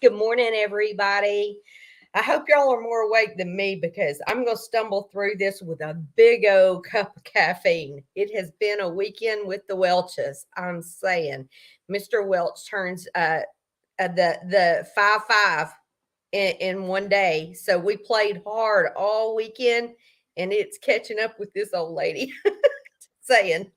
Good morning, everybody. I hope y'all are more awake than me because I'm going to stumble through this with a big old cup of caffeine. It has been a weekend with the Welches. I'm saying, Mr. Welch turns the 5-5 in one day, so we played hard all weekend, and it's catching up with this old lady. Saying.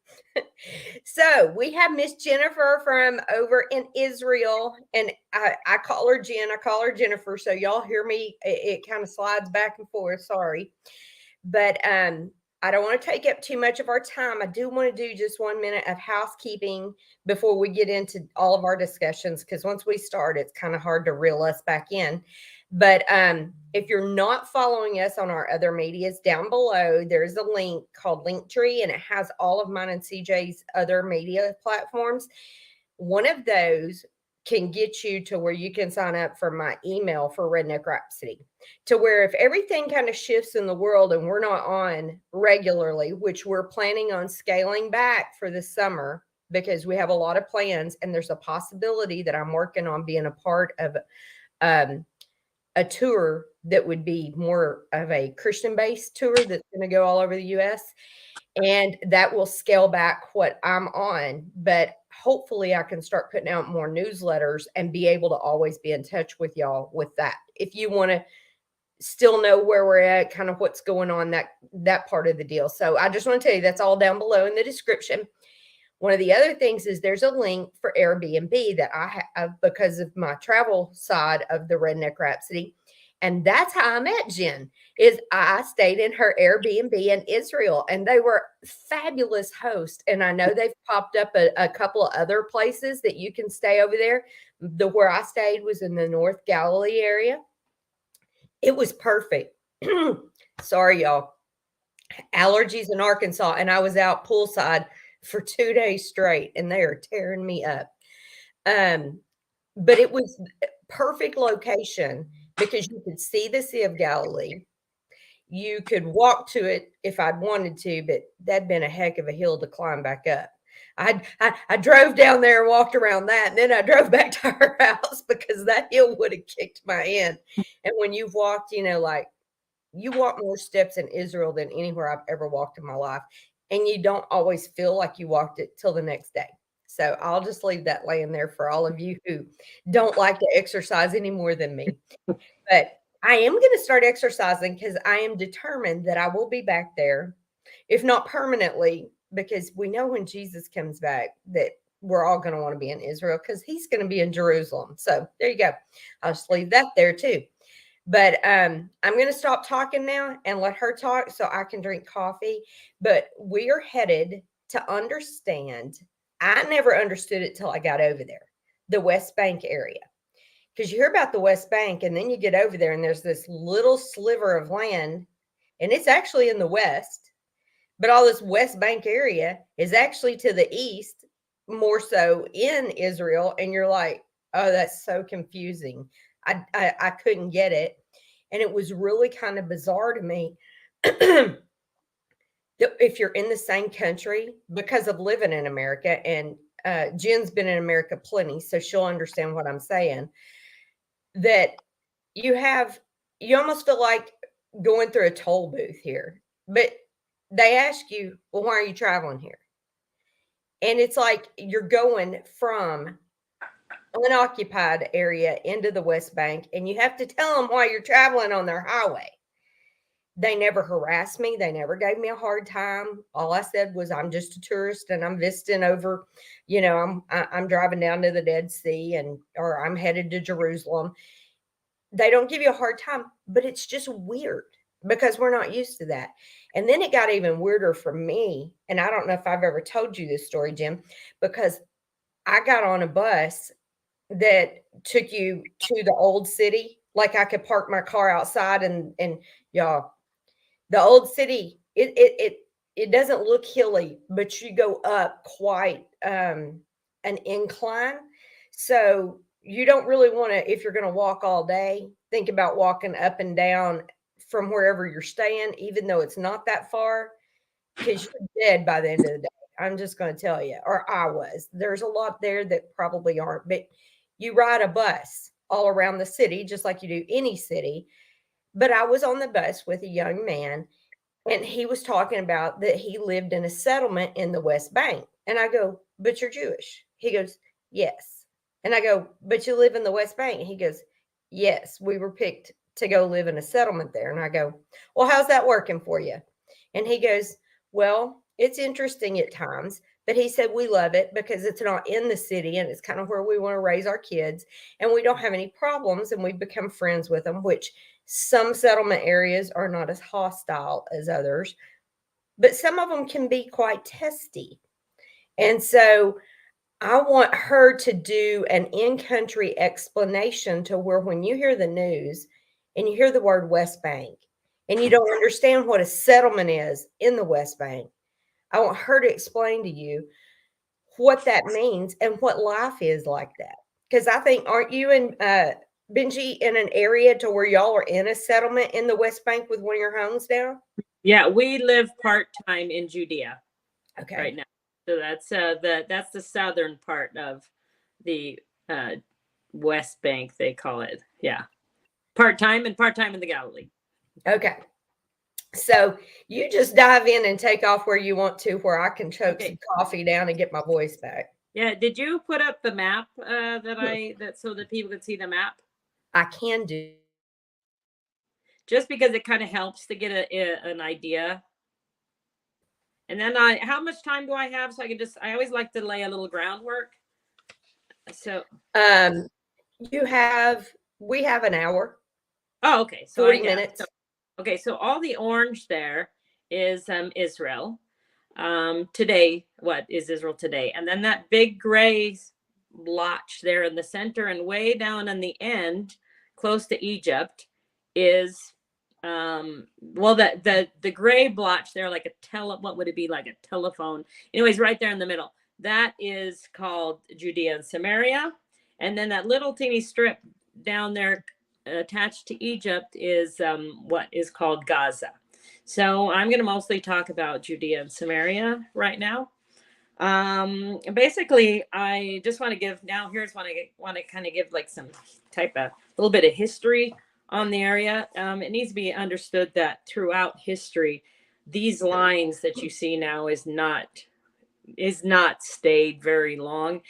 So we have Miss Jennifer from over in Israel, and I call her Jen. I call her Jennifer. So y'all hear me? It kind of slides back and forth. Sorry, but I don't want to take up too much of our time. I do want to do just 1 minute of housekeeping before we get into all of our discussions, because once we start, it's kind of hard to reel us back in. But if you're not following us on our other medias, down below, there's a link called Linktree, and it has all of mine and CJ's other media platforms. One of those can get you to where you can sign up for my email for Redneck Rhapsody, to where if everything kind of shifts in the world and we're not on regularly, which we're planning on scaling back for the summer because we have a lot of plans, and there's a possibility that I'm working on being a part of um, a tour that would be more of a Christian based tour that's going to go all over the US, and that will scale back what I'm on. But hopefully, I can start putting out more newsletters and be able to always be in touch with y'all with that. If you want to still know where we're at, kind of what's going on, that part of the deal. So I just want to tell you that's all down below in the description. One of the other things is there's a link for Airbnb that I have because of my travel side of the Redneck Rhapsody. And that's how I met Jen. Is I stayed in her Airbnb in Israel, and they were fabulous hosts. And I know they've popped up a couple of other places that you can stay over there. The where I stayed was in the North Galilee area. It was perfect. Sorry, y'all. Allergies in Arkansas, and I was out poolside for 2 days straight, and they are tearing me up. Um, but it was perfect location because you could see the Sea of Galilee. You could walk to it if I'd wanted to, but that'd been a heck of a hill to climb back up. I drove down there and walked around that, and then I drove back to her house because that hill would have kicked my in. And when you've walked, like you walk more steps in Israel than anywhere I've ever walked in my life, and you don't always feel like you walked it till the next day. So I'll just leave that laying there for all of you who don't like to exercise any more than me. But I am going to start exercising because I am determined that I will be back there, if not permanently, because we know when Jesus comes back that we're all going to want to be in Israel because he's going to be in Jerusalem. So there you go. I'll just leave that there too. But I'm going to stop talking now and let her talk so I can drink coffee. But we are headed to understand. I never understood it till I got over there, the West Bank area. Because you hear about the West Bank, and then you get over there, and there's this little sliver of land, and it's actually in the West. But all this West Bank area is actually to the east, more so in Israel. And you're like, oh, that's so confusing. I couldn't get it. And it was really kind of bizarre to me if you're in the same country because of living in America. And Jen's been in America plenty, so she'll understand what I'm saying. That you almost feel like going through a toll booth here. But they ask you, well, why are you traveling here? And it's like you're going from unoccupied area into the West Bank, and you have to tell them why you're traveling on their highway. They never harassed me. They never gave me a hard time. All I said was, I'm just a tourist and I'm visiting over, I'm driving down to the Dead Sea or I'm headed to Jerusalem. They don't give you a hard time, but it's just weird because we're not used to that. And then it got even weirder for me. And I don't know if I've ever told you this story, Jim, because I got on a bus that took you to the old city. Like I could park my car outside and y'all, the old city, it doesn't look hilly, but you go up quite an incline. So you don't really want to, if you're going to walk all day, think about walking up and down from wherever you're staying, even though it's not that far, because you're dead by the end of the day. I'm just going to tell you, or I was. There's a lot there that probably aren't, but you ride a bus all around the city, just like you do any city. But I was on the bus with a young man, and he was talking about that he lived in a settlement in the West Bank. And I go, but you're Jewish. He goes, yes. And I go, but you live in the West Bank. And he goes, yes, we were picked to go live in a settlement there. And I go, well, how's that working for you? And he goes, well, it's interesting at times, but he said, we love it because it's not in the city and it's kind of where we want to raise our kids. And we don't have any problems. And we've become friends with them, which some settlement areas are not as hostile as others, but some of them can be quite testy. And so I want her to do an in-country explanation to where when you hear the news and you hear the word West Bank and you don't understand what a settlement is in the West Bank, I want her to explain to you what that means and what life is like that. Because I think, aren't you and Benji in an area to where y'all are in a settlement in the West Bank with one of your homes now? Yeah, we live part-time in Judea right now. So that's the southern part of the West Bank, they call it. Yeah. Part-time and part-time in the Galilee. Okay. So you just dive in and take off where you want to, where I can choke some coffee down and get my voice back. Yeah. Did you put up the map so that people could see the map? I can do. Just because it kind of helps to get an idea. And then how much time do I have? So I always like to lay a little groundwork. So we have an hour. Oh, okay. So 40 minutes. Okay, so all the orange there is Israel. Today, what is Israel today? And then that big gray blotch there in the center and way down on the end, close to Egypt, is the gray blotch there, like what would it be, like a telephone? Anyways, right there in the middle. That is called Judea and Samaria. And then that little teeny strip down there attached to Egypt is what is called Gaza. So I'm going to mostly talk about Judea and Samaria right now. Basically, I just want to give want to kind of give like some type of little bit of history on the area. It needs to be understood that throughout history, these lines that you see now is not stayed very long.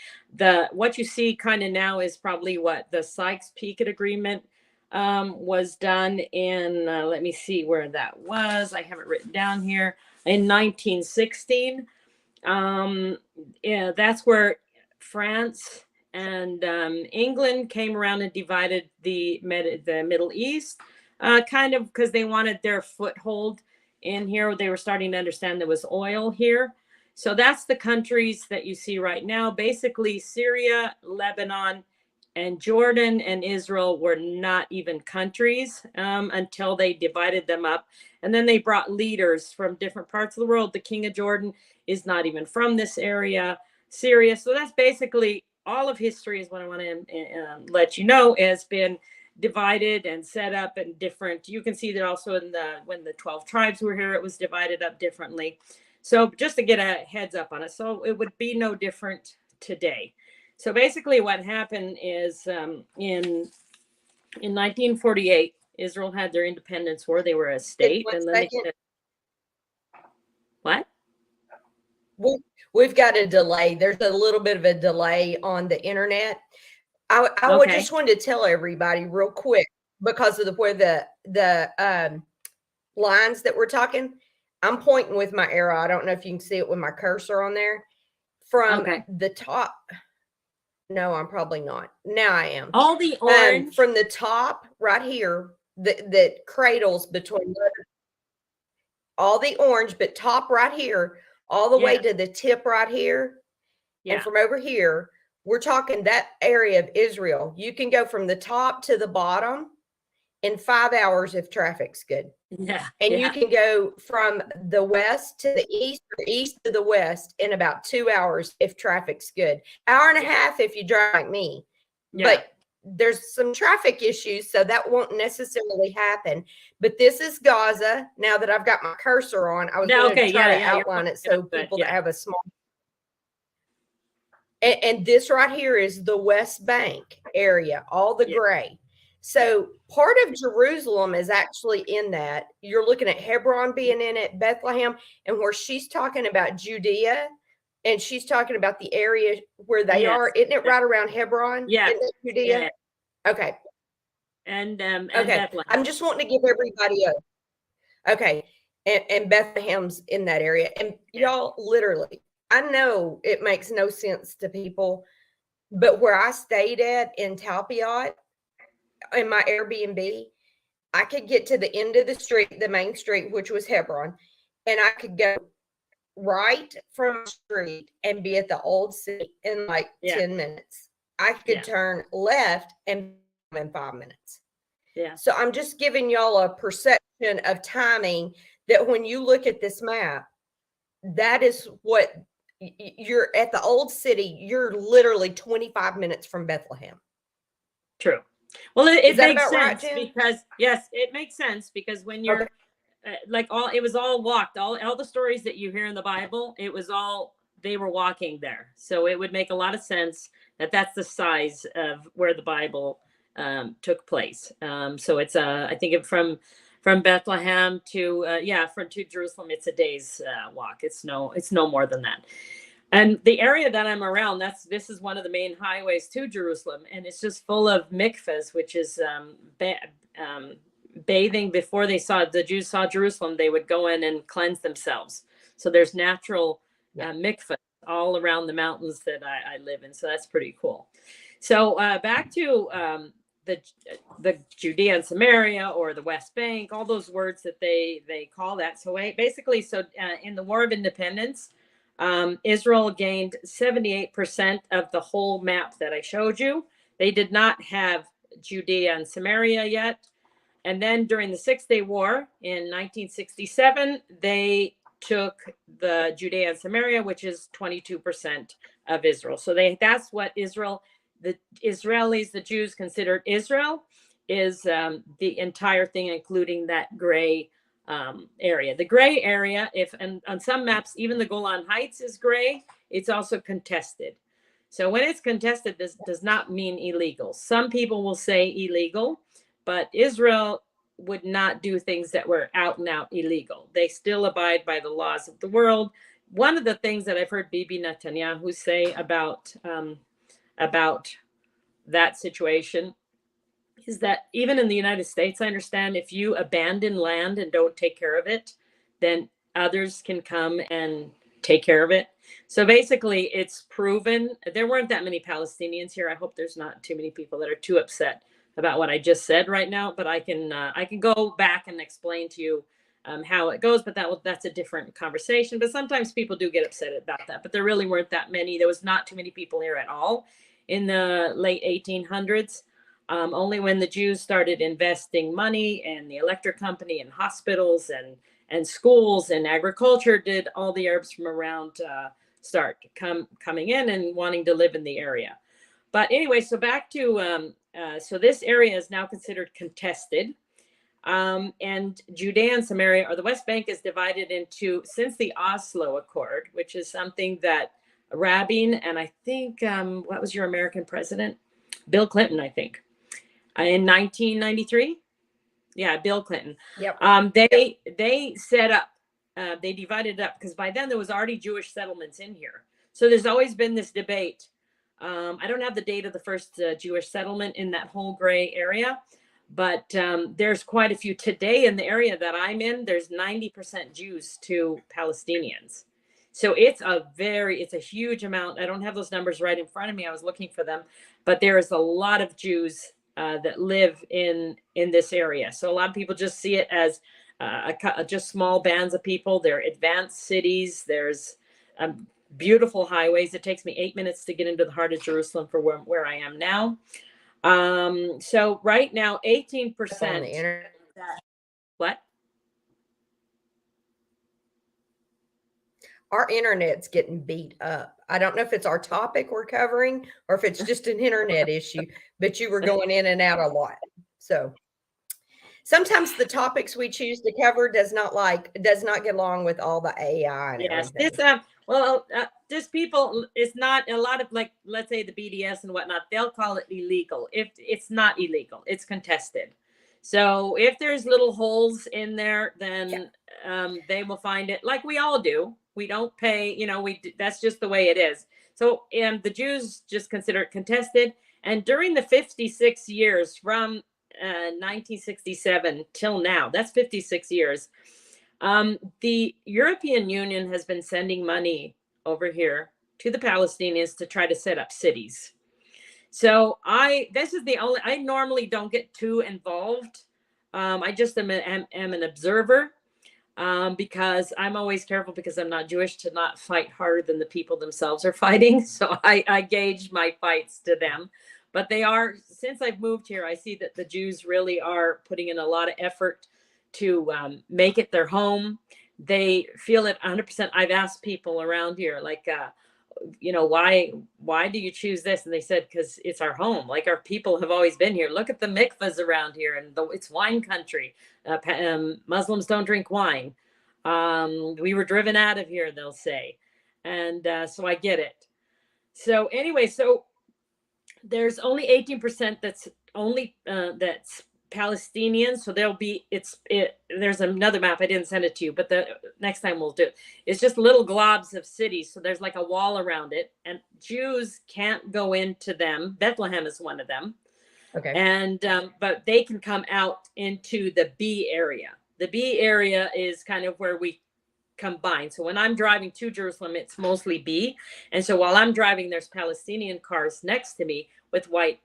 What you see kind of now is probably what the Sykes-Picot Agreement was done in, let me see where that was. I have it written down here in 1916. Yeah, that's where France and England came around and divided the Middle East, kind of because they wanted their foothold in here. They were starting to understand there was oil here. So that's the countries that you see right now. Basically, Syria, Lebanon, and Jordan and Israel were not even countries until they divided them up. And then they brought leaders from different parts of the world. The king of Jordan is not even from this area, Syria. So that's basically all of history is what I want to let you know has been divided and set up in different. You can see that also when the 12 tribes were here, it was divided up differently. So just to get a heads up on it. So it would be no different today. So basically what happened is in 1948, Israel had their independence war. They were a state. And then what? We've got a delay. There's a little bit of a delay on the internet. I just wanted to tell everybody real quick because of where the lines that we're talking. I'm pointing with my arrow. I don't know if you can see it with my cursor on there. From the top. No, I'm probably not. Now I am. All the orange. From the top right here, that cradles between all the orange, but top right here, all the way to the tip right here. Yeah. And from over here, we're talking that area of Israel. You can go from the top to the bottom in 5 hours if traffic's good. Yeah. And you can go from the west to the east or east to the west in about 2 hours if traffic's good. Hour and a half if you drive like me. Yeah. But there's some traffic issues, so that won't necessarily happen. But this is Gaza. Now that I've got my cursor on, I was going to try to outline it so people that have a small. And this right here is the West Bank area, all the gray. So part of Jerusalem is actually in that. You're looking at Hebron being in it, Bethlehem, and where she's talking about Judea, and she's talking about the area where they are. Isn't it right around Hebron? Yeah. Isn't it Judea? Yeah. Okay. And okay. Bethlehem. I'm just wanting to give everybody a okay. And Bethlehem's in that area. And y'all, literally, I know it makes no sense to people, but where I stayed at in Talpiot, in my Airbnb, I could get to the end of the street, the main street, which was Hebron, and I could go right from the street and be at the old city in like 10 minutes. I could turn left and in 5 minutes. Yeah. So I'm just giving y'all a perception of timing that when you look at this map, that is what you're at the old city. You're literally 25 minutes from Bethlehem. True. Well, it makes sense right, because yes, it makes sense because when you're it was all walked, all the stories that you hear in the Bible, it was all, they were walking there. So it would make a lot of sense that that's the size of where the Bible took place. So it's I think from Bethlehem to to Jerusalem, it's a day's walk. It's no more than that. And the area that I'm around, this is one of the main highways to Jerusalem, and it's just full of mikvahs, which is bathing. Before the Jews saw Jerusalem, they would go in and cleanse themselves. So there's natural mikvahs all around the mountains that I live in. So that's pretty cool. So back to the Judea and Samaria, or the West Bank, all those words that they call that. So basically, in the War of Independence, Israel gained 78% of the whole map that I showed you. They did not have Judea and Samaria yet. And then during the 6-Day War in 1967, they took the Judea and Samaria, which is 22% of Israel. So that's what the Israelis, the Jews, considered Israel, is the entire thing, including that gray area. The gray area, and on some maps, even the Golan Heights is gray. It's also contested. So when it's contested, this does not mean illegal. Some people will say illegal, but Israel would not do things that were out and out illegal. They still abide by the laws of the world. One of the things that I've heard Bibi Netanyahu say about that situation is that even in the United States, I understand if you abandon land and don't take care of it, then others can come and take care of it. So basically, it's proven. There weren't that many Palestinians here. I hope there's not too many people that are too upset about what I just said right now, but I can go back and explain to you how it goes, but that's a different conversation. But sometimes people do get upset about that, but there really weren't that many. There was not too many people here at all in the late 1800s. Only when the Jews started investing money in the electric company and hospitals and schools and agriculture did all the Arabs from around start coming in and wanting to live in the area. But anyway, so back to so this area is now considered contested. And Judea and Samaria, or the West Bank, is divided into, since the Oslo Accord, which is something that Rabin and I think, what was your American president? Bill Clinton, I think, in 1993. Yeah, Bill Clinton. Yep. They set up, they divided it up because by then there was already Jewish settlements in here. So there's always been this debate. I don't have the date of the first Jewish settlement in that whole gray area, but there's quite a few today in the area that I'm in. There's 90% Jews to Palestinians. So it's a huge amount. I don't have those numbers right in front of me. I was looking for them, but there is a lot of Jews that live in this area. So a lot of people just see it as just small bands of people. They're advanced cities. There's beautiful highways. It takes me 8 minutes to get into the heart of Jerusalem for where I am now. So right now, 18%. What? Our internet's getting beat up. I don't know if it's our topic we're covering or if it's just an internet issue, but you were going in and out a lot. So sometimes the topics we choose to cover does not get along with all the AI and yes, everything. Well, just people, it's not a lot of, like, let's say the BDS and whatnot, they'll call it illegal. If it's not illegal, it's contested. So if there's little holes in there, then they will find it, like we all do. We don't pay, that's just the way it is. So, and the Jews just consider it contested. And during the 56 years from 1967 till now, that's 56 years. The European Union has been sending money over here to the Palestinians to try to set up cities. So this is the only, I normally don't get too involved. I just am an observer, because I'm always careful, because I'm not Jewish, to not fight harder than the people themselves are fighting. So I gauge my fights to them. But they are, since I've moved here, I see that the Jews really are putting in a lot of effort to make it their home. They feel it 100%. I've asked people around here, like, why do you choose this? And they said, because it's our home. Like, our people have always been here. Look at the mikvahs around here, and it's wine country. Muslims don't drink wine. We were driven out of here, they'll say. And so I get it. So anyway, so there's only 18% that's Palestinian. So there's another map. I didn't send it to you, but the next time we'll do it. It's just little globs of cities. So there's like a wall around it, and Jews can't go into them. Bethlehem is one of them. Okay. And, but they can come out into the B area. The B area is kind of where we combine. So when I'm driving to Jerusalem, it's mostly B. And so while I'm driving, there's Palestinian cars next to me with white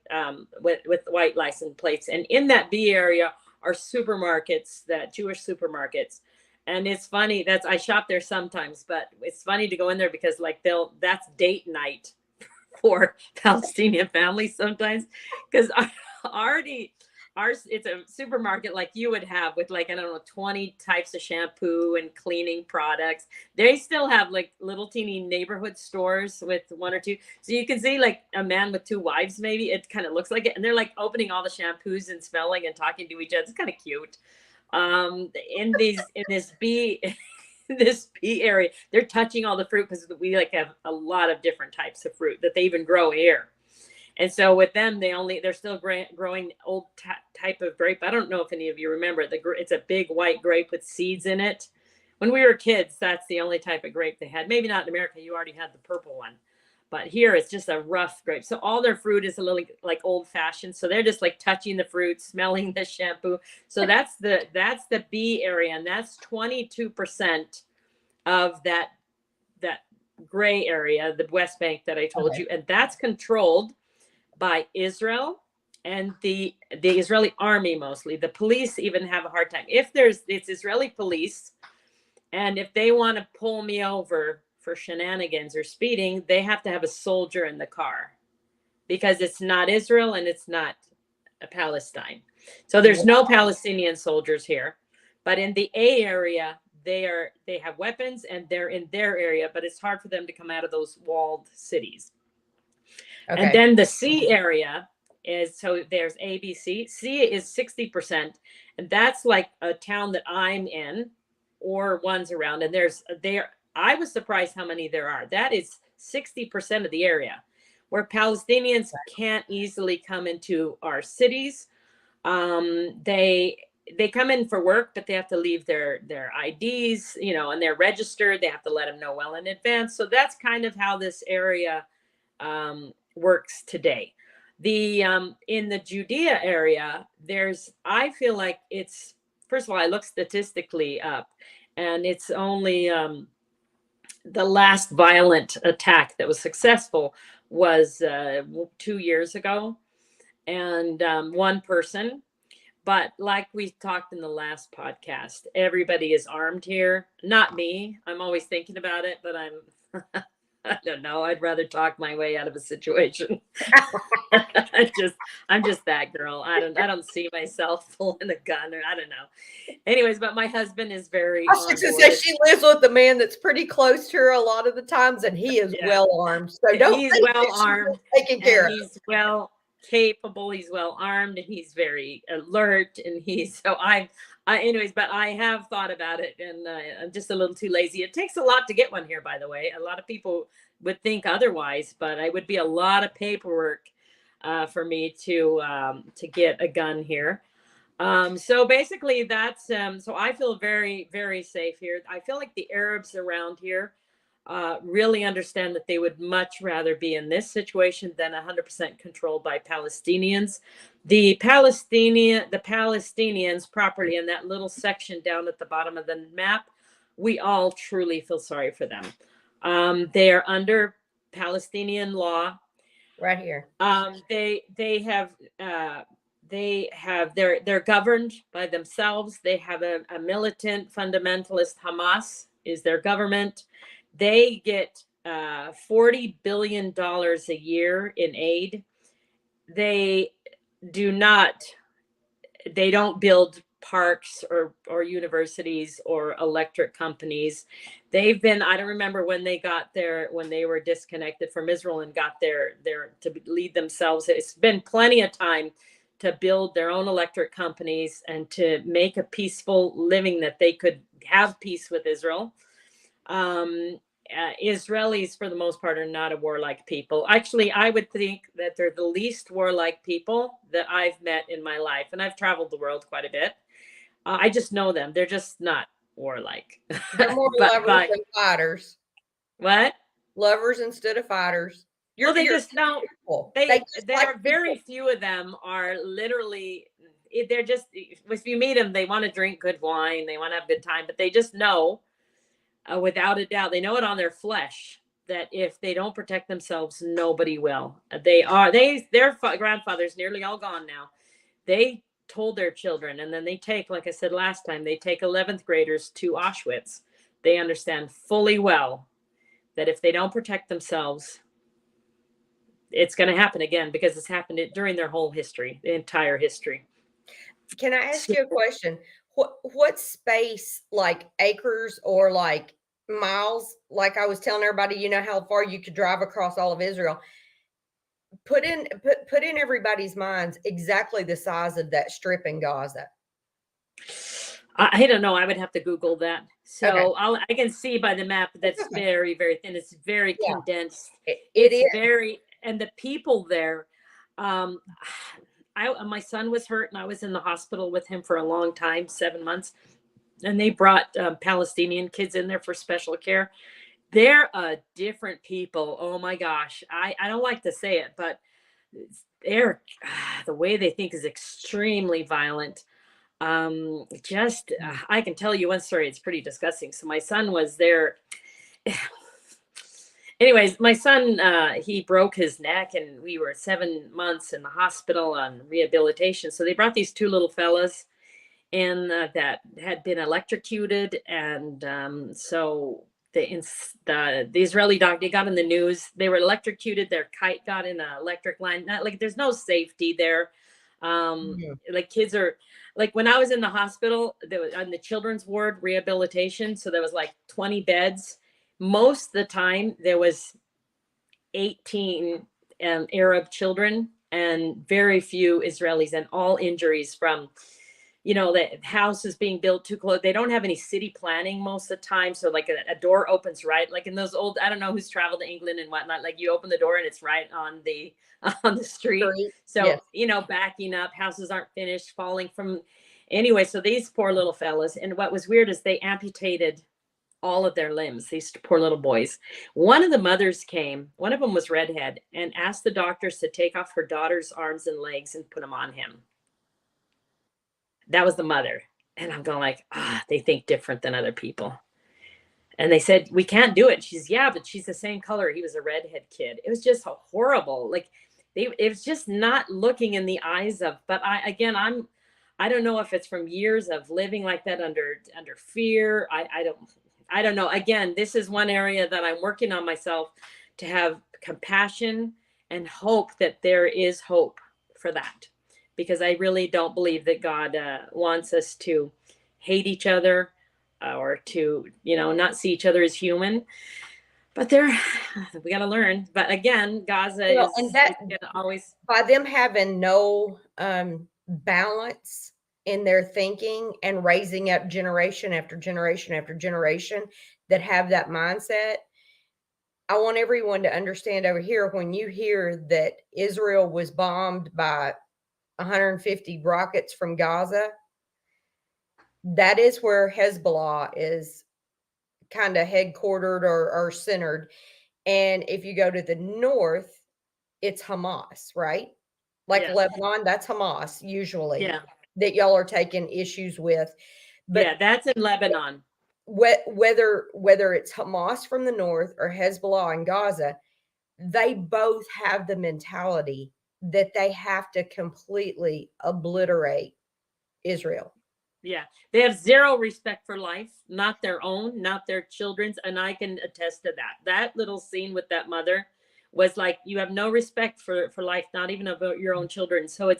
white license plates. And in that B area are supermarkets, that Jewish supermarkets. And it's funny, I shop there sometimes, but it's funny to go in there because, like, that's date night for Palestinian families sometimes, because it's a supermarket like you would have with, like, I don't know, 20 types of shampoo and cleaning products. They still have like little teeny neighborhood stores with one or two. So you can see like a man with two wives, maybe. It kind of looks like it. And they're like opening all the shampoos and smelling and talking to each other. It's kind of cute. In this B area, they're touching all the fruit, because we like have a lot of different types of fruit that they even grow here. And so with them, they're still growing old type of grape. I don't know if any of you remember it's a big white grape with seeds in it. When we were kids, that's the only type of grape they had. Maybe not in America. You already had the purple one, but here it's just a rough grape. So all their fruit is a little like old fashioned. So they're just like touching the fruit, smelling the shampoo. So that's the B area, and that's 22% of that gray area, the West Bank that I told you, and that's controlled by Israel and the Israeli army mostly. The police even have a hard time. It's Israeli police, and if they want to pull me over for shenanigans or speeding, they have to have a soldier in the car, because it's not Israel and it's not Palestine. So there's no Palestinian soldiers here. But in the A area, they have weapons and they're in their area, but it's hard for them to come out of those walled cities. Okay. And then the C area is, so there's A, B, C. C is 60%. And that's like a town that I'm in or ones around. And I was surprised how many there are. That is 60% of the area, where Palestinians can't easily come into our cities. They come in for work, but they have to leave their IDs, and they're registered. They have to let them know well in advance. So that's kind of how this area works today. In the Judea area, I feel like it's, first of all, I looked statistically up, and it's only the last violent attack that was successful was 2 years ago, and one person. But like we talked in the last podcast, everybody is armed here. Not me. I'm always thinking about it, but I don't know. I'd rather talk my way out of a situation. I'm just that girl. I don't see myself pulling a gun, or I don't know. Anyways, but my husband is very. I was going to say she lives with a man that's pretty close to her a lot of the times, and he is well armed. So he's well armed, taken care of. capable, he's well armed, and he's very alert, and anyways, but I have thought about it, and I'm just a little too lazy. It takes a lot to get one here, by the way. A lot of people would think otherwise, but it would be a lot of paperwork for me to get a gun here. So basically that's, so I feel very, very safe here. I feel like the Arabs around here really understand that they would much rather be in this situation than 100% controlled by Palestinians. The Palestinians properly in that little section down at the bottom of the map, we all truly feel sorry for them. They are under Palestinian law. Right here. They're governed by themselves. They have a militant fundamentalist Hamas is their government. They get $40 billion a year in aid. They don't build parks or universities or electric companies. They've been, I don't remember when they were disconnected from Israel and got their to lead themselves. It's been plenty of time to build their own electric companies and to make a peaceful living that they could have peace with Israel. Israelis, for the most part, are not a warlike people. Actually, I would think that they're the least warlike people that I've met in my life. And I've traveled the world quite a bit. I just know them. They're just not warlike. They're more lovers than fighters. What? Lovers instead of fighters. They just don't. There are very people. few of them are literally, they're just, if you meet them, they want to drink good wine. They want to have a good time, but they just know, without a doubt, they know it on their flesh that if they don't protect themselves, nobody will. Their grandfathers, nearly all gone now. They told their children, and then they take, like I said last time, they take 11th graders to Auschwitz. They understand fully well that if they don't protect themselves, it's going to happen again, because it's happened during their whole history, the entire history. Can I ask you a question? What space, like acres or like miles, like I was telling everybody, you know how far you could drive across all of Israel? Put in everybody's minds exactly the size of that strip in Gaza. I don't know. I would have to Google that. So Okay. I can see by the map that's very, very thin. It's very condensed. It is very, and the people there, my son was hurt and I was in the hospital with him for a long time, 7 months. And they brought Palestinian kids in there for special care. They're different people. Oh my gosh. I don't like to say it, but the way they think is extremely violent. I can tell you one story. It's pretty disgusting. So my son was there. Anyways, my son, he broke his neck and we were 7 months in the hospital on rehabilitation. So they brought these two little fellas and that had been electrocuted. And so the Israeli doctor, they got in the news. They were electrocuted. Their kite got in an electric line. Not like there's no safety there. Like kids are, like when I was in the hospital, there was on the children's ward rehabilitation. So there was like 20 beds. Most of the time there was 18 Arab children and very few Israelis, and all injuries from, the house is being built too close. They don't have any city planning most of the time. So like a door opens right, like in those old, I don't know who's traveled to England and whatnot, like you open the door and it's right on the street. So, yes. Backing up, houses aren't finished, falling from, anyway. So these poor little fellas. And what was weird is they amputated all of their limbs, these poor little boys. One of the mothers came, one of them was redhead, and asked the doctors to take off her daughter's arms and legs and put them on him. That was the mother. And I'm going like, they think different than other people. And they said, we can't do it. She's, yeah, but she's the same color. He was a redhead kid. It was just horrible. Like it was just not looking in the eyes of, but I don't know if it's from years of living like that under fear. I don't know. Again, this is one area that I'm working on myself to have compassion and hope that there is hope for that. Because I really don't believe that God wants us to hate each other or to, not see each other as human. But we got to learn. But again, Gaza Well, is and that gonna always. by them having no balance in their thinking and raising up generation after generation after generation that have that mindset. I want everyone to understand over here when you hear that Israel was bombed by 150 rockets from Gaza, that is where Hezbollah is kind of headquartered or centered. And if you go to the north, it's Hamas, right? Like Yeah. Lebanon, that's Hamas usually Yeah. that y'all are taking issues with. But Yeah, that's in Lebanon. whether it's Hamas from the north or Hezbollah in Gaza, they both have the mentality that they have to completely obliterate Israel. Yeah, they have zero respect for life, not their own, not their children's, and I can attest to that. That little scene with that mother was like, you have no respect for life, not even about your own children. So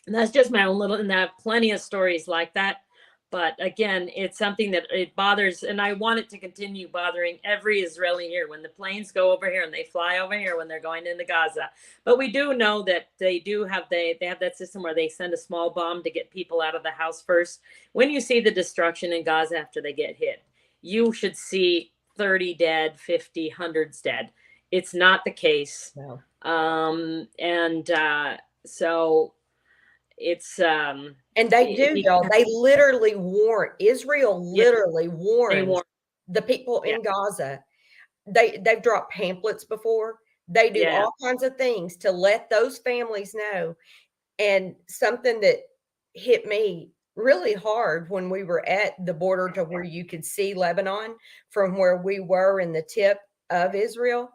that's just my own little, and I have plenty of stories like that. But again, it's something that it bothers, and I want it to continue bothering every Israeli here when the planes go over here and they fly over here when they're going into Gaza. But we do know that they have that system where they send a small bomb to get people out of the house first. When you see the destruction in Gaza after they get hit, you should see 30 dead, 50, hundreds dead. It's not the case. No. So it's and they do, y'all. They literally warn Israel. Literally warns the people in Gaza. They've dropped pamphlets before. They do all kinds of things to let those families know. And something that hit me really hard when we were at the border to where you could see Lebanon from where we were in the tip of Israel.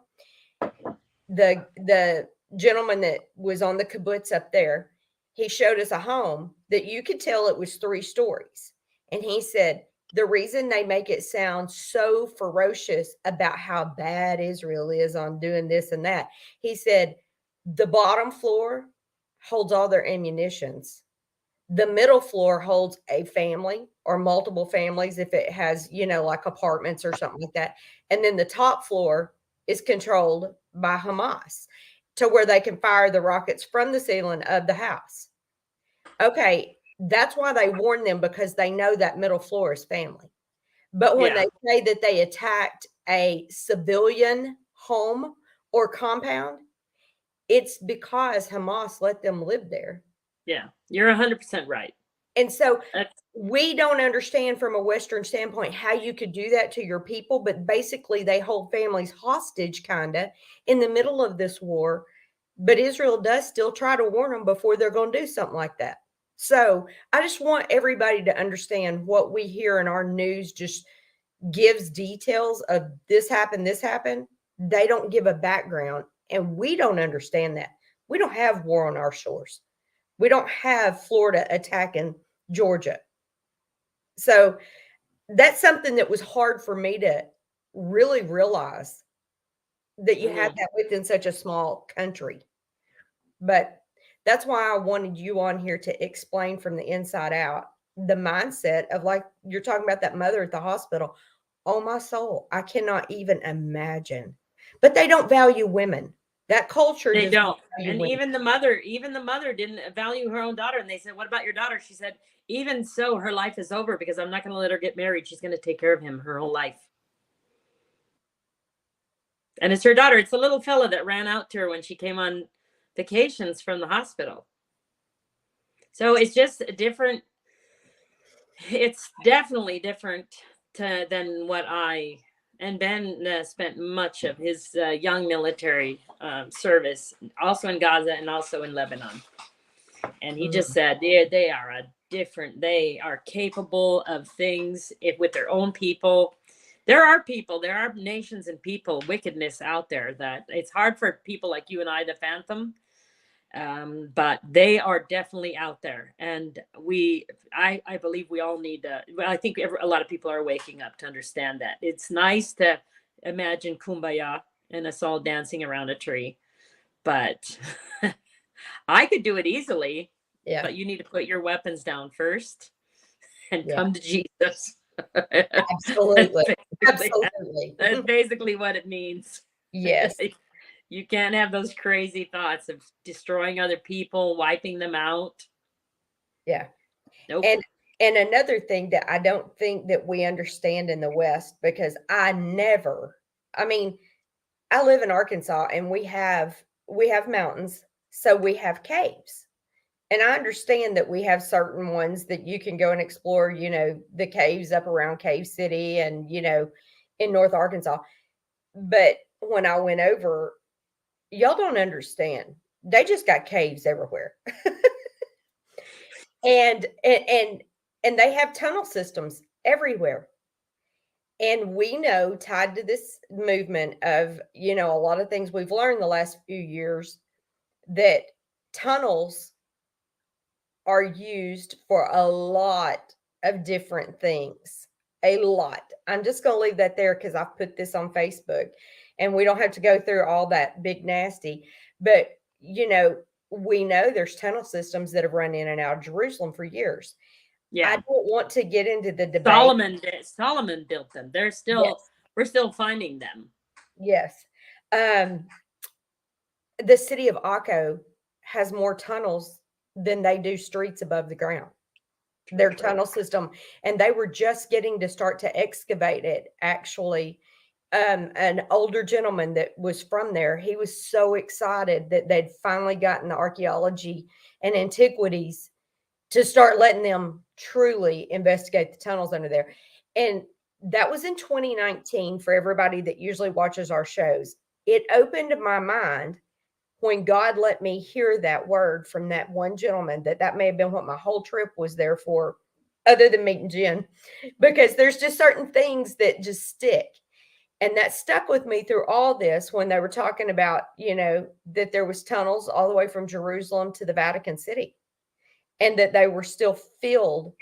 The gentleman that was on the kibbutz up there, he showed us a home that you could tell it was 3 stories. And he said, the reason they make it sound so ferocious about how bad Israel is on doing this and that, he said, the bottom floor holds all their ammunitions. The middle floor holds a family or multiple families if it has, like apartments or something like that. And then the top floor is controlled by Hamas to where they can fire the rockets from the ceiling of the house. Okay, that's why they warn them, because they know that middle floor is family. But when they say that they attacked a civilian home or compound, it's because Hamas let them live there. Yeah, you're 100% right. And so we don't understand from a Western standpoint how you could do that to your people, but basically they hold families hostage kind of in the middle of this war. But Israel does still try to warn them before they're going to do something like that. So I just want everybody to understand what we hear in our news just gives details of this happened. They don't give a background, and we don't understand that. We don't have war on our shores. We don't have Florida attacking Georgia. So that's something that was hard for me to really realize, that you had that within such a small country. But that's why I wanted you on here to explain from the inside out the mindset of, like you're talking about that mother at the hospital. Oh, my soul. I cannot even imagine. But they don't value women. That culture They don't. And women. even the mother didn't value her own daughter. And they said, what about your daughter? She said, even so, her life is over because I'm not going to let her get married. She's going to take care of him her whole life. And it's her daughter. It's the little fella that ran out to her when she came on vacations from the hospital. So it's just different. It's definitely different than what and Ben spent much of his young military service also in Gaza and also in Lebanon. And he just said they are capable of things with their own people. There are nations and people, wickedness out there that it's hard for people like you and I to fathom. But they are definitely out there. And I believe we all need to, I think a lot of people are waking up to understand that. It's nice to imagine kumbaya and us all dancing around a tree, but I could do it easily. Yeah. But you need to put your weapons down first and come to Jesus. Absolutely. Basically, Absolutely. that's basically what it means. Yes. You can't have those crazy thoughts of destroying other people, wiping them out. Yeah. Nope. And another thing that I don't think that we understand in the West, because I mean, I live in Arkansas and we have mountains, so we have caves. And I understand that we have certain ones that you can go and explore, the caves up around Cave City and, in North Arkansas. But when I went over, y'all don't understand. They just got caves everywhere. And they have tunnel systems everywhere. And we know, tied to this movement of, a lot of things we've learned the last few years, that tunnels are used for a lot of different things. A lot. I'm just going to leave that there because I've put this on Facebook and we don't have to go through all that big nasty. But, we know there's tunnel systems that have run in and out of Jerusalem for years. Yeah. I don't want to get into the debate. Solomon built them. We're still finding them. Yes. The city of Akko has more tunnels than they do streets above the ground. Their tunnel system, and they were just getting to start to excavate it. Actually, an older gentleman that was from there, he was so excited that they'd finally gotten the archaeology and antiquities to start letting them truly investigate the tunnels under there. And that was in 2019. For everybody that usually watches our shows, it opened my mind when God let me hear that word from that one gentleman, that may have been what my whole trip was there for, other than meeting Jen, because there's just certain things that just stick. And that stuck with me through all this when they were talking about, that there was tunnels all the way from Jerusalem to the Vatican City, and that they were still filled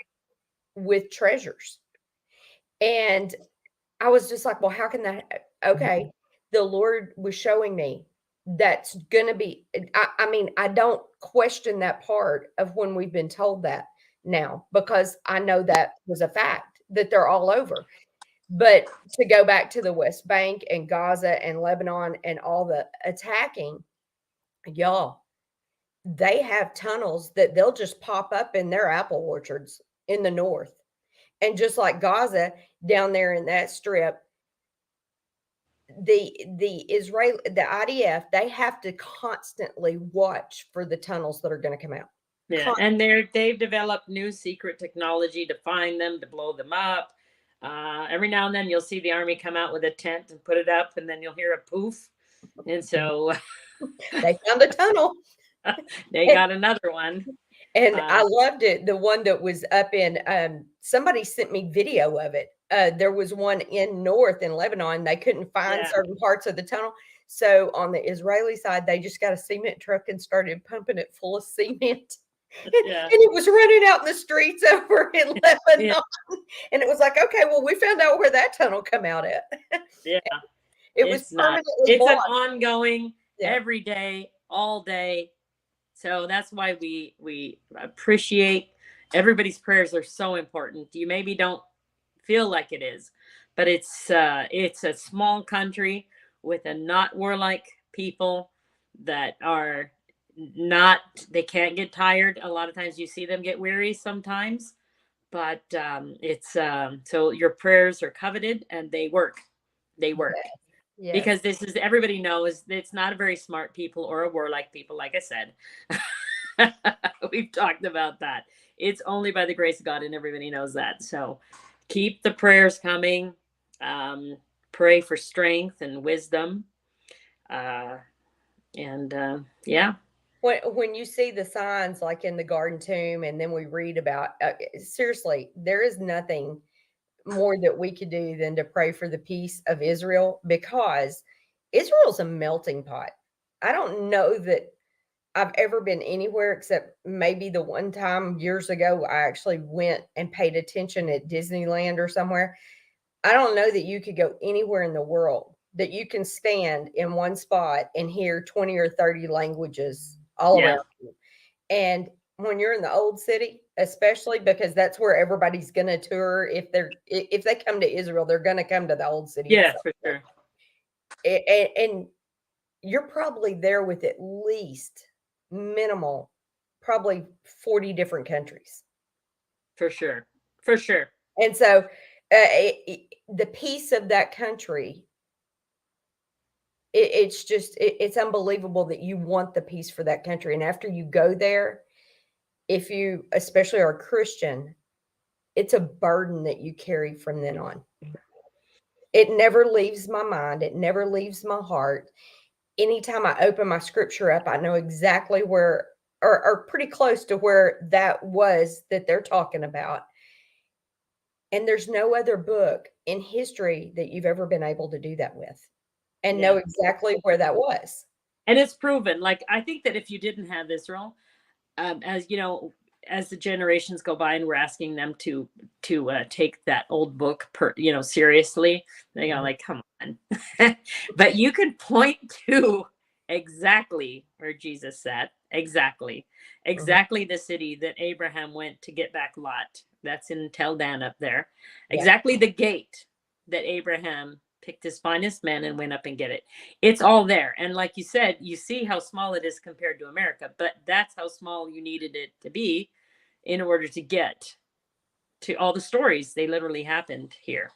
with treasures. And I was just like, well, how can that? Okay. The Lord was showing me that's going to be, I mean, I don't question that part of when we've been told that now, because I know that was a fact that they're all over. But to go back to the West Bank and Gaza and Lebanon and all the attacking, y'all, they have tunnels that they'll just pop up in their apple orchards in the north. And just like Gaza down there in that strip, the IDF, they have to constantly watch for the tunnels that are going to come out. Yeah, and they've developed new secret technology to find them, to blow them up. Every now and then you'll see the army come out with a tent and put it up, and then you'll hear a poof. And so they found a tunnel. They got another one. And I loved it. The one that was up in, somebody sent me video of it. There was one in north in Lebanon. They couldn't find certain parts of the tunnel. So on the Israeli side, they just got a cement truck and started pumping it full of cement. And it was running out in the streets over in Lebanon. And it was like, okay, well, we found out where that tunnel come out at. Yeah. It was permanently It's blocked. an ongoing, every day, all day. So that's why we appreciate everybody's prayers are so important. You maybe don't feel like it is, but it's a small country with a not warlike people that are not, they can't get tired. A lot of times you see them get weary sometimes, but it's so your prayers are coveted and they work. They work. Yes. Because this is, everybody knows it's not a very smart people or a warlike people, like I said. We've talked about that. It's only by the grace of God, and everybody knows that. So keep the prayers coming. Pray for strength and wisdom. Yeah. When you see the signs like in the Garden Tomb, and then we read about, seriously, there is nothing more that we could do than to pray for the peace of Israel, because Israel's a melting pot. I don't know that I've ever been anywhere except maybe the one time years ago I actually went and paid attention at Disneyland or somewhere. I don't know that you could go anywhere in the world that you can stand in one spot and hear 20 or 30 languages all around you. And when you're in the old city, especially because that's where everybody's going to tour. If they come to Israel, they're going to come to the old city. Yeah, for sure. And you're probably there with at least minimal, probably 40 different countries. For sure. For sure. And so the peace of that country, it's unbelievable that you want the peace for that country. And after you go there, if you especially are a Christian, it's a burden that you carry from then on. It never leaves my mind. It never leaves my heart. Anytime I open my scripture up, I know exactly where, or pretty close to where that was that they're talking about. And there's no other book in history that you've ever been able to do that with and know exactly where that was. And it's proven. Like, I think that if you didn't have Israel, as you know, as the generations go by and we're asking them to take that old book seriously, they go like, come on. But you can point to exactly where Jesus sat, exactly the city that Abraham went to get back Lot. That's in Tel Dan up there. Exactly the gate that Abraham picked his finest men and went up and get it. It's all there. And like you said, you see how small it is compared to America, but that's how small you needed it to be in order to get to all the stories. They literally happened here.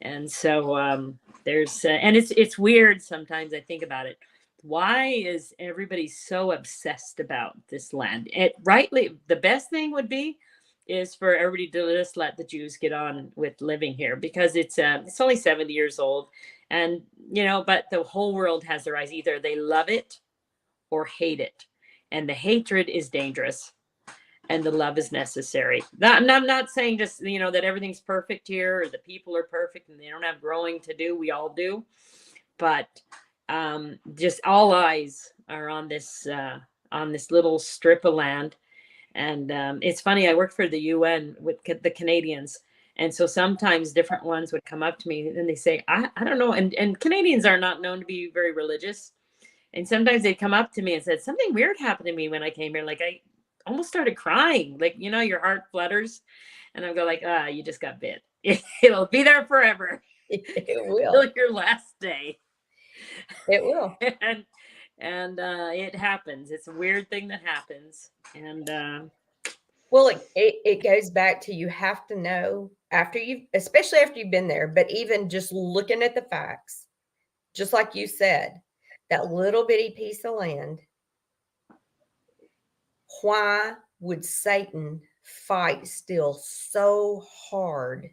And so there's, and it's weird sometimes I think about it. Why is everybody so obsessed about this land? The best thing would be is for everybody to just let the Jews get on with living here, because it's only 70 years old, and but the whole world has their eyes. Either they love it or hate it, and the hatred is dangerous and the love is necessary. I'm not saying just that everything's perfect here or the people are perfect and they don't have growing to do. We all do, but just all eyes are on this little strip of land. And it's funny, I worked for the UN with the Canadians. And so sometimes different ones would come up to me and they say, I don't know. And Canadians are not known to be very religious. And sometimes they'd come up to me and said, something weird happened to me when I came here. Like I almost started crying, like, your heart flutters. And I go like, you just got bit. It'll be there forever. It will. Till your last day. It will. And it happens. It's a weird thing that happens. And well, it goes back to, you have to know especially after you've been there, but even just looking at the facts, just like you said, that little bitty piece of land, why would Satan fight still so hard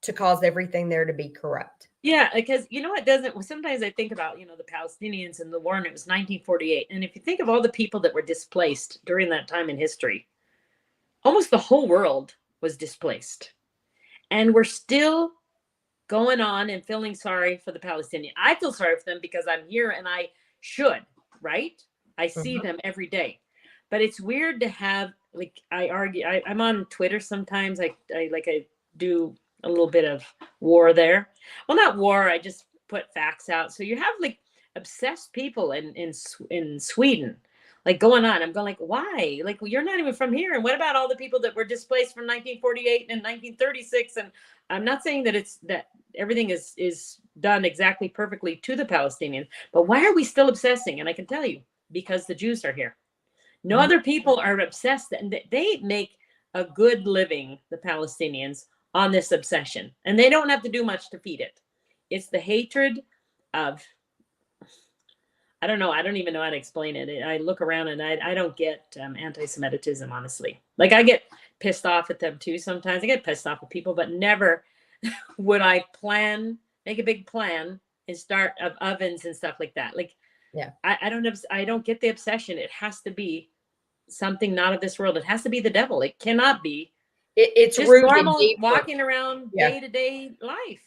to cause everything there to be corrupt? Yeah, because it doesn't. Sometimes I think about the Palestinians and the war, and it was 1948. And if you think of all the people that were displaced during that time in history, almost the whole world was displaced, and we're still going on and feeling sorry for the Palestinian. I feel sorry for them because I'm here, and I should, right? I see them every day, but it's weird to have, like, I argue. I'm on Twitter sometimes. I do a little bit of war there. Well, not war. I just put facts out. So you have like obsessed people in Sweden, like going on. I'm going like, why? Like, well, you're not even from here. And what about all the people that were displaced from 1948 and 1936? And I'm not saying that everything is done exactly perfectly to the Palestinians, but why are we still obsessing? And I can tell you, because the Jews are here. No other people are obsessed, and they make a good living, the Palestinians, on this obsession, and they don't have to do much to feed it. It's the hatred of, I don't know. I don't even know how to explain it. I look around and I don't get anti-Semitism, honestly. Like, I get pissed off at them too sometimes. I get pissed off at people, but never would I make a big plan and start of ovens and stuff like that. Like, yeah, I don't get the obsession. It has to be something not of this world. It has to be the devil. It cannot be. It's just normal walking around day-to-day life.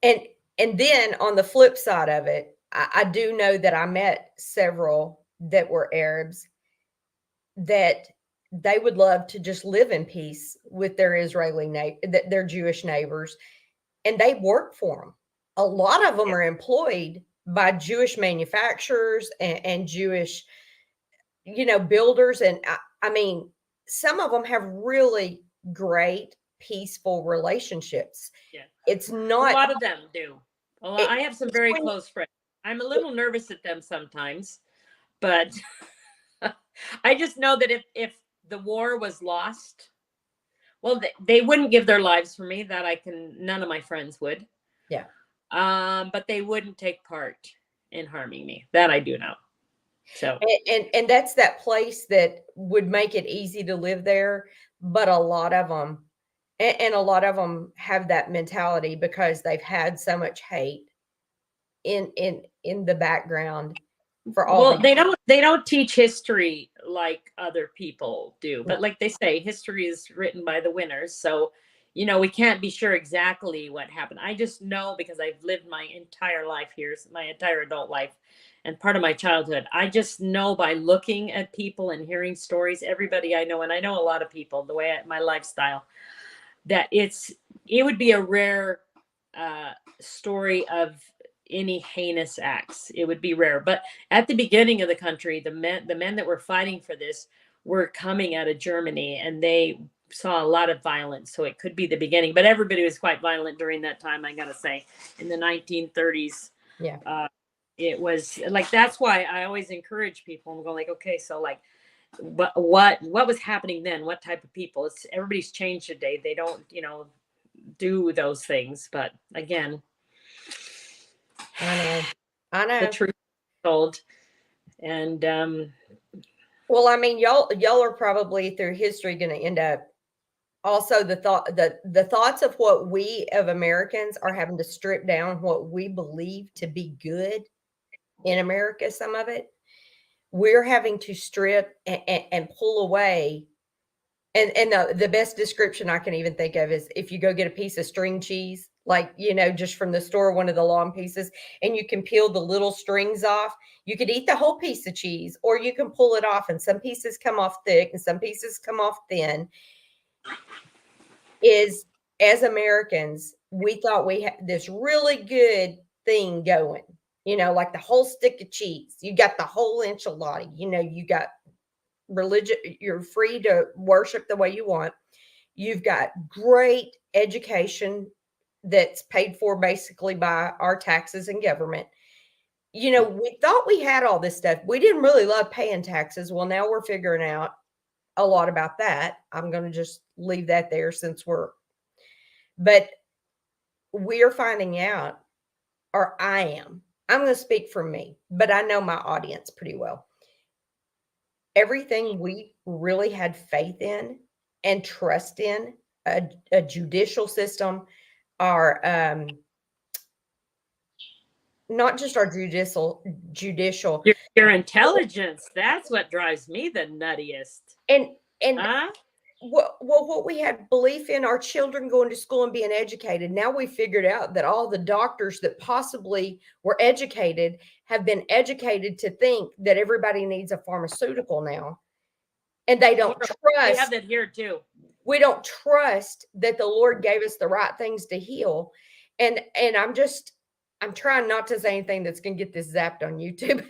And then on the flip side of it, I do know that I met several that were Arabs that they would love to just live in peace with their their Jewish neighbors, and they work for them. A lot of them are employed by Jewish manufacturers and Jewish, builders. And I mean, some of them have really great, peaceful relationships. Yeah. It's A not, lot of them do. I have some very when close friends. I'm a little nervous at them sometimes, but I just know that if the war was lost, well, they wouldn't give their lives for me. That none of my friends would. yeah. But they wouldn't take part in harming me. That I do know. So, And that's that place that would make it easy to live there. But a lot of them, and a lot of them have that mentality because they've had so much hate in the background for all well, the they don't teach history like other people do. no. But like they say, history is written by the winners. So, we can't be sure exactly what happened. I just know because I've lived my entire life here, my entire adult life, and part of my childhood. I just know by looking at people and hearing stories, everybody I know, and I know a lot of people, the way my lifestyle, that it would be a rare story of any heinous acts. It would be rare. But at the beginning of the country, the men that were fighting for this were coming out of Germany, and they saw a lot of violence. So it could be the beginning. But everybody was quite violent during that time, I gotta say. In the 1930s, Yeah. it was like, that's why I always encourage people. I'm going like, okay, so like, what was happening then? What type of people? Everybody's changed today. They don't do those things. But again, I the know. truth is told. And Well, I mean, y'all are probably through history going to end up also the thoughts of what we of Americans are having to strip down what we believe to be good in America. Some of it we're having to strip and pull away. And the best description I can even think of is if you go get a piece of string cheese, like, just from the store, one of the long pieces, and you can peel the little strings off. You could eat the whole piece of cheese, or you can pull it off, and some pieces come off thick and some pieces come off thin. Is as Americans, we thought we had this really good thing going, like the whole stick of cheese. You got the whole enchilada, you got religion, you're free to worship the way you want. You've got great education that's paid for basically by our taxes and government. We thought we had all this stuff. We didn't really love paying taxes. Well, now we're figuring out a lot about that. I'm going to just leave that there but we're finding out, or I'm going to speak for me, but I know my audience pretty well. Everything we really had faith in and trust in, a judicial system, our not just our judicial your intelligence, that's what drives me the nuttiest. and Huh? what we had belief in, our children going to school and being educated. Now we figured out that all the doctors that possibly were educated have been educated to think that everybody needs a pharmaceutical now, and they don't We have trust. that here too. We don't trust that the Lord gave us the right things to heal. And I'm trying not to say anything that's going to get this zapped on YouTube.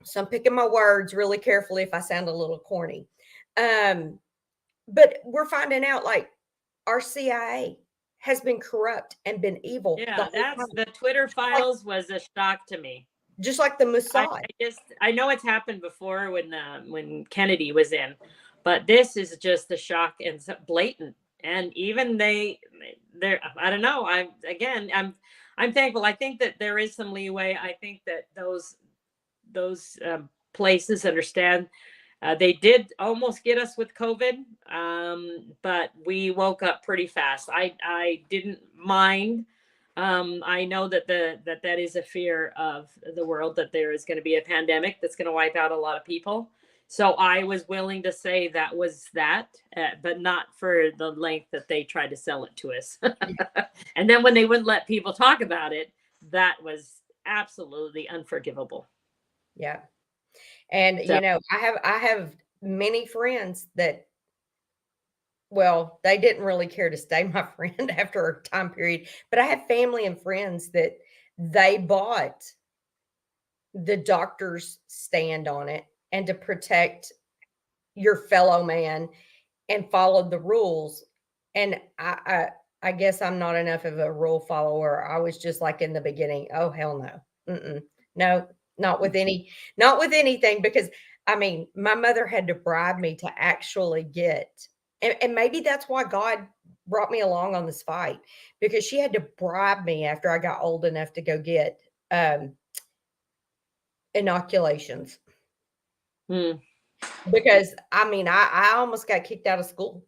So I'm picking my words really carefully if I sound a little corny. But we're finding out, like, our CIA has been corrupt and been evil. Yeah, the Twitter files was a shock to me. Just like the Mossad. I know it's happened before when Kennedy was in, but this is just a shock and blatant. And even they're, I don't know. I'm thankful. I think that there is some leeway. I think that those places understand. They did almost get us with COVID, but we woke up pretty fast. I didn't mind. I know that that is a fear of the world, that there is going to be a pandemic that's going to wipe out a lot of people. So I was willing to say that was that, but not for the length that they tried to sell it to us. And then when they wouldn't let people talk about it, that was absolutely unforgivable. Yeah. And So, I have many friends that, well, they didn't really care to stay my friend after a time period, but I have family and friends that they bought the doctors stand on it and to protect your fellow man and follow the rules. And I guess I'm not enough of a rule follower. I was just like in the beginning, oh hell no. No, not with anything, because I mean, my mother had to bribe me to actually get, and maybe that's why God brought me along on this fight, because she had to bribe me after I got old enough to go get inoculations. Hmm. Because I mean, I almost got kicked out of school.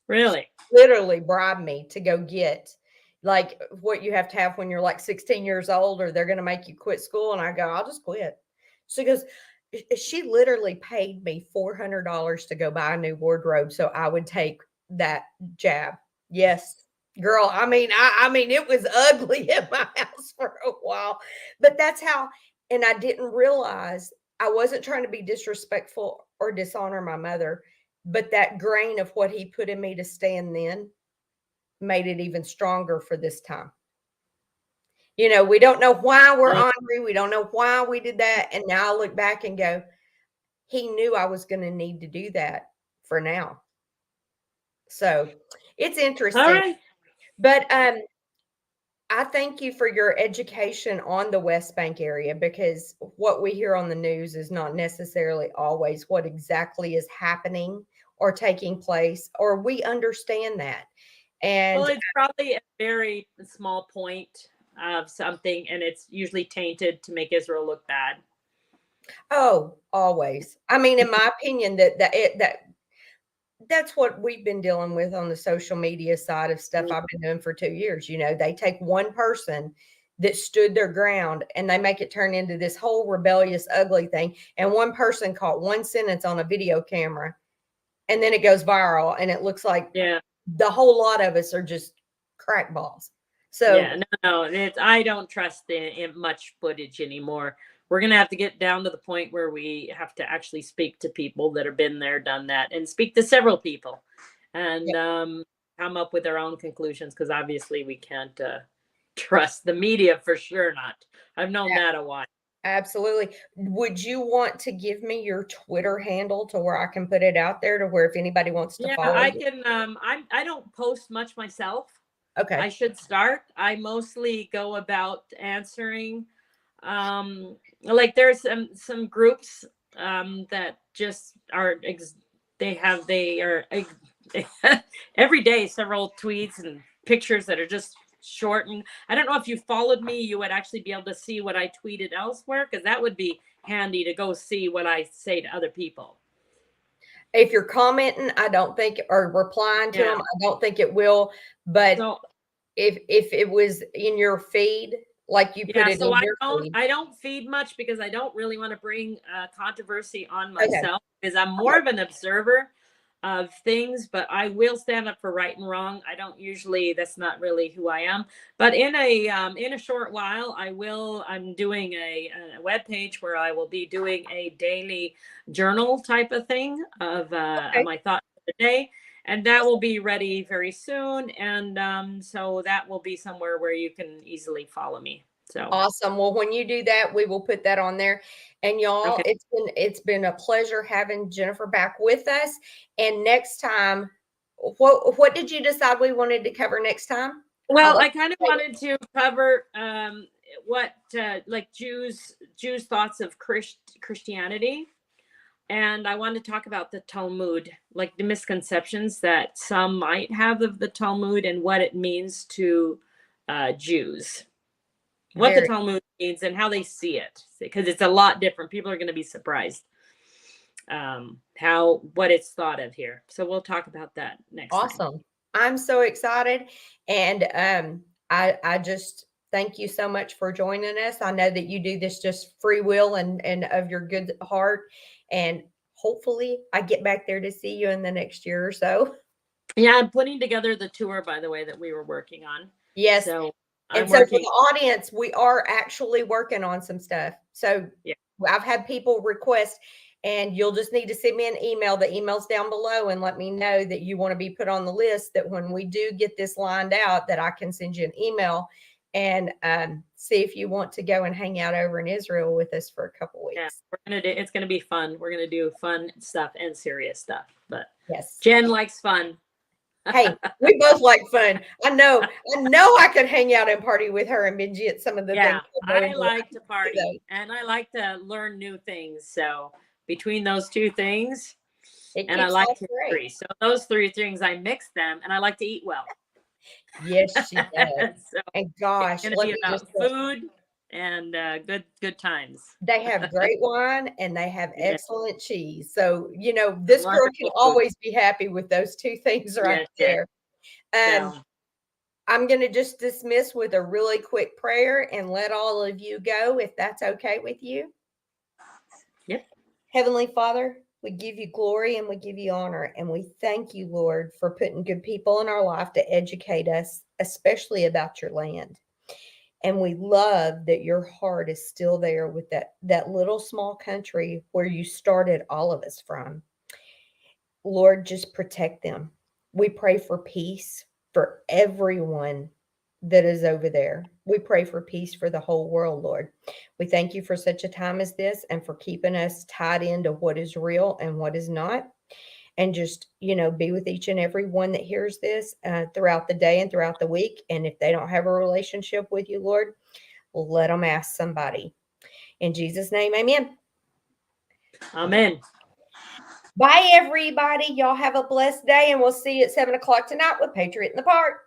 Really? Literally bribed me to go get like what you have to have when you're like 16 years old, or they're going to make you quit school. And I go, I'll just quit. She goes, she literally paid me $400 to go buy a new wardrobe so I would take that jab. Yes, girl. I mean, I mean, it was ugly in my house for a while, but that's how. And I didn't realize I wasn't trying to be disrespectful or dishonor my mother, but that grain of what he put in me to stand then made it even stronger for this time. You know, we don't know why we're angry. We don't know why we did that. And now I look back and go, he knew I was going to need to do that for now. So it's interesting. All right. But I thank you for your education on the West Bank area, because what we hear on the news is not necessarily always what exactly is happening or taking place, or we understand that. And well, it's probably a very small point of something, and it's usually tainted to make Israel look bad. oh, always. I mean, in my opinion, that's what we've been dealing with on the social media side of stuff I've been doing for 2 years. You know, they take one person that stood their ground and they make it turn into this whole rebellious, ugly thing. And one person caught one sentence on a video camera, and then it goes viral, and it looks like the whole lot of us are just crackballs. So yeah, no, I don't trust in much footage anymore. We're going to have to get down to the point where we have to actually speak to people that have been there, done that, and speak to several people and come up with our own conclusions, because obviously we can't trust the media, for sure not. I've known that a while. Absolutely. Would you want to give me your Twitter handle to where I can put it out there to where if anybody wants to follow I you? can. I don't post much myself. Okay. I should start. I mostly go about answering. Like there's some groups that just are they are every day several tweets and pictures that are just short. And I don't know if you followed me, you would actually be able to see what I tweeted elsewhere, because that would be handy to go see what I say to other people. If you're commenting, I don't think, or replying to them, I don't think it will. But so, if it was in your feed, like you put it in your feed. I don't feed much because I don't really want to bring controversy on myself, because I'm more of an observer of things, but I will stand up for right and wrong. I don't usually, that's not really who I am. But in a short while, I'm doing a web page where I will be doing a daily journal type of thing of my thoughts of the day. And that will be ready very soon. And so that will be somewhere where you can easily follow me. So awesome. Well, when you do that, we will put that on there. And y'all, it's been a pleasure having Jennifer back with us. And next time, what did you decide we wanted to cover next time? Well, I kind of wanted to cover what like Jews' thoughts of Christianity. And I want to talk about the Talmud, like the misconceptions that some might have of the Talmud and what it means to Jews. What the Talmud means and how they see it, because it's a lot different. People are going to be surprised what it's thought of here. So we'll talk about that next time. Awesome. I'm so excited. And I just thank you so much for joining us. I know that you do this just free will and of your good heart. And hopefully I get back there to see you in the next year or so. Yeah, I'm putting together the tour, by the way, that we were working on. Yes. So and so for the audience, we are actually working on some stuff. So I've had people request, and you'll just need to send me an email. The email's down below, and let me know that you want to be put on the list, that when we do get this lined out, that I can send you an email and see if you want to go and hang out over in Israel with us for a couple weeks. Yeah, it's gonna be fun. We're gonna do fun stuff and serious stuff. But Yes, Jen likes fun. Hey, we both like fun. I know I could hang out and party with her and Benji at some of the Yeah, things. I like to party and I like to learn new things. So between those two things, and I like history. So those three things, I mix them, and I like to eat well. Yes, she does. So and gosh, it's gonna be about food and good times. They have great wine and they have excellent cheese. So, you know, this girl can always be happy with those two things right there. I'm going to just dismiss with a really quick prayer and let all of you go if that's okay with you. Yep. Heavenly Father, we give you glory and we give you honor. And we thank you, Lord, for putting good people in our life to educate us, especially about your land. And we love that your heart is still there with that little small country where you started all of us from. Lord, just protect them. We pray for peace for everyone that is over there. We pray for peace for the whole world, Lord. We thank you for such a time as this and for keeping us tied into what is real and what is not. And just, you know, be with each and every one that hears this throughout the day and throughout the week. And if they don't have a relationship with you, Lord, let them ask somebody. In Jesus' name, amen. Amen. Bye, everybody. Y'all have a blessed day, and we'll see you at 7 o'clock tonight with Patriot in the Park.